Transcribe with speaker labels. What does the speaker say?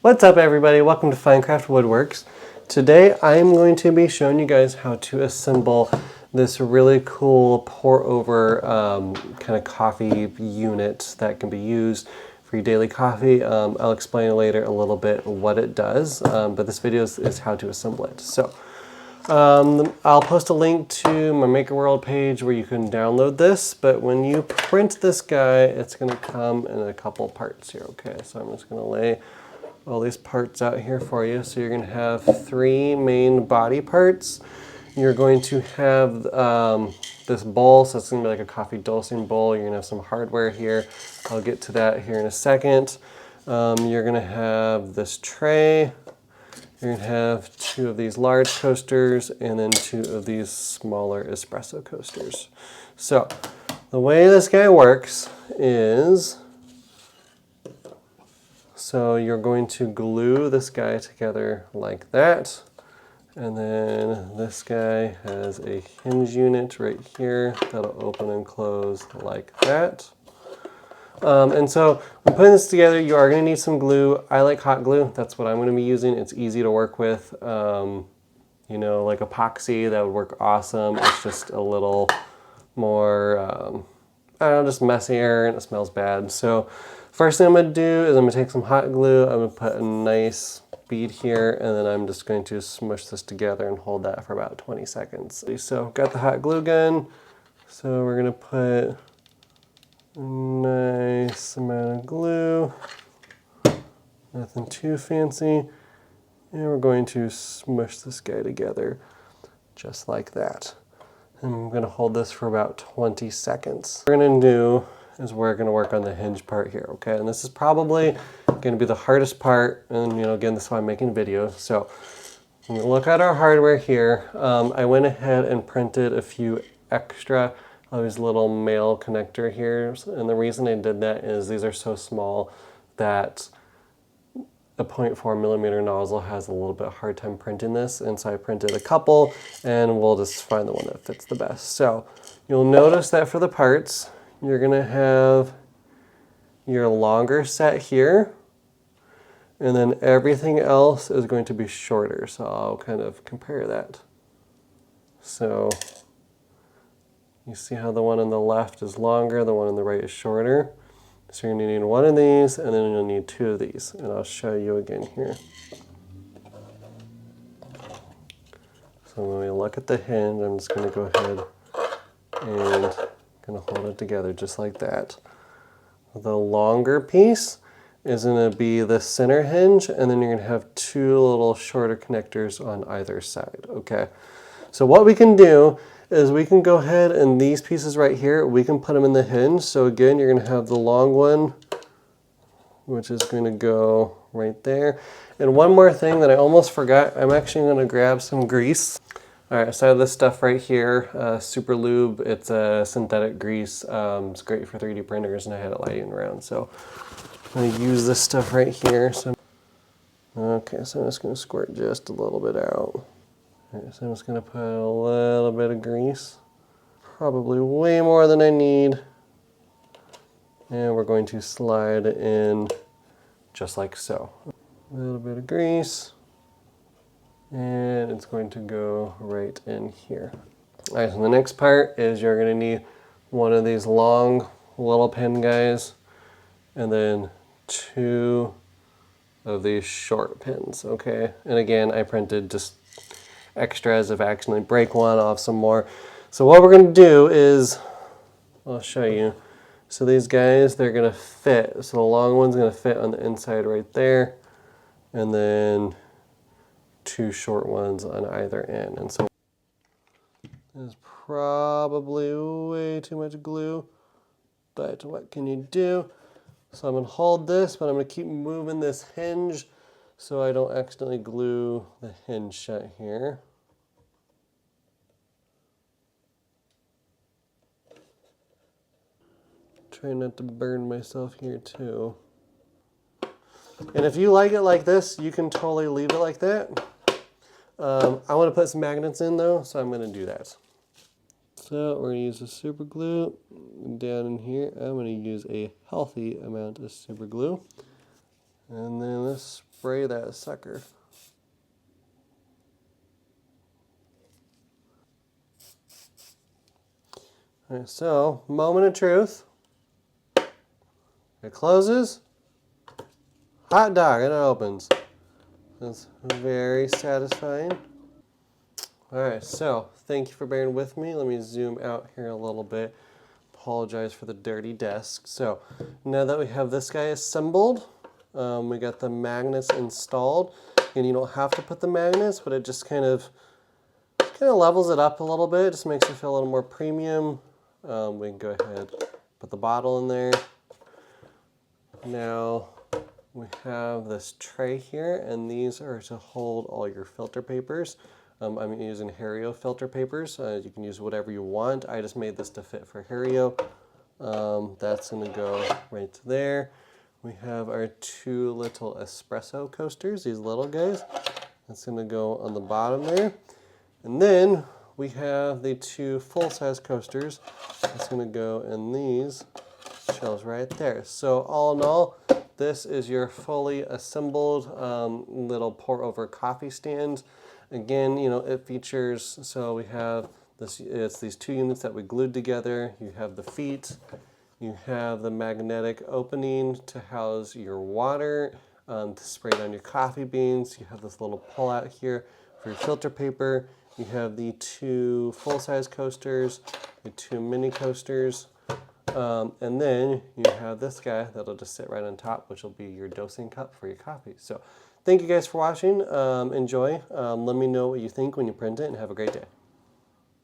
Speaker 1: What's up everybody, welcome to Finecraft Woodworks. Today I'm going to be showing you guys how to assemble this really cool pour-over kind of coffee unit that can be used for your daily coffee. I'll explain later a little bit what it does, but this video is how to assemble it. So I'll post a link to my Maker World page where you can download this, but when you print this guy, it's going to come in a couple parts here, okay? So I'm just going to lay all these parts out here for you. So you're going to have three main body parts. You're going to have this bowl, so it's going to be like a coffee dosing bowl. You're going to have some hardware here. I'll get to that here in a second. You're going to have this tray. You're going to have two of these large coasters and then two of these smaller espresso coasters. So the way this guy works is, so you're going to glue this guy together like that. And then this guy has a hinge unit right here that'll open and close like that. And so when putting this together, you are going to need some glue. I like hot glue. That's what I'm going to be using. It's easy to work with. You know, like epoxy, that would work awesome. It's just a little more, I don't know, just messier and it smells bad. So first thing I'm going to do is I'm going to take some hot glue. I'm going to put a nice bead here, and then I'm just going to smush this together and hold that for about 20 seconds. So got the hot glue gun. So we're going to put a nice amount of glue, nothing too fancy, and we're going to smush this guy together just like that. And I'm going to hold this for about 20 seconds. What we're going to do is we're going to work on the hinge part here, okay? And this is probably going to be the hardest part, and you know, again, this is why I'm making videos. So when we look at our hardware here, I went ahead and printed a few extra of these little male connector here, and the reason I did that is these are so small that a 0.4 millimeter nozzle has a little bit hard time printing this, and so I printed a couple, and we'll just find the one that fits the best. So you'll notice that for the parts, you're going to have your longer set here, and then everything else is going to be shorter. So I'll kind of compare that. So you see how the one on the left is longer, the one on the right is shorter. So you're going to need one of these, and then you'll need two of these. And I'll show you again here. So when we look at the hinge, I'm just going to go ahead and going to hold it together just like that. The longer piece is going to be the center hinge, and then you're going to have two little shorter connectors on either side, okay? So what we can do is we can go ahead and these pieces right here, we can put them in the hinge. So again, you're going to have the long one, which is going to go right there. And one more thing that I almost forgot, I'm actually going to grab some grease. All right, so I have this stuff right here, Super Lube. It's a synthetic grease. It's great for 3D printers, and I had it lying around. So I'm going to use this stuff right here. Okay, so I'm just going to squirt just a little bit out. All right, so I'm just going to put a little bit of grease, probably way more than I need. And we're going to slide it in just like so. A little bit of grease. And it's going to go right in here. All right, so the next part is you're going to need one of these long little pin guys, and then two of these short pins, okay? And again, I printed just extras. If I accidentally break one, I'll have some more. So what we're going to do is, I'll show you. So these guys, they're going to fit. So the long one's going to fit on the inside right there, and then two short ones on either end. And so there's probably way too much glue, but what can you do? So I'm going to hold this, but I'm going to keep moving this hinge so I don't accidentally glue the hinge shut here. Try not to burn myself here too. And if you like it like this, you can totally leave it like that. I want to put some magnets in though, so I'm going to do that. So we're going to use the super glue. Down in here, I'm going to use a healthy amount of super glue. And then let's spray that sucker. All right, so, moment of truth. It closes. Hot dog, and it opens. That's very satisfying. All right, so thank you for bearing with me. Let me zoom out here a little bit. Apologize for the dirty desk. So now that we have this guy assembled, we got the magnets installed. And you don't have to put the magnets, but it just kind of levels it up a little bit. Just makes it feel a little more premium. We can go ahead, put the bottle in there. Now we have this tray here, and these are to hold all your filter papers. I'm using Hario filter papers. You can use whatever you want. I just made this to fit for Hario. That's going to go right there. We have our 2 little espresso coasters, these little guys. That's going to go on the bottom there. And then we have the 2 full-size coasters. That's going to go in these shelves right there. So all in all, this is your fully assembled little pour-over coffee stand. Again, you know, it features, so we have this, it's these 2 units that we glued together. You have the feet, you have the magnetic opening to house your water, to spray down your coffee beans. You have this little pull out here for your filter paper. You have the 2 full-size coasters, the 2 mini coasters, and then you have this guy that'll just sit right on top, which will be your dosing cup for your coffee. So thank you guys for watching. Enjoy. Let me know what you think when you print it, and have a great day.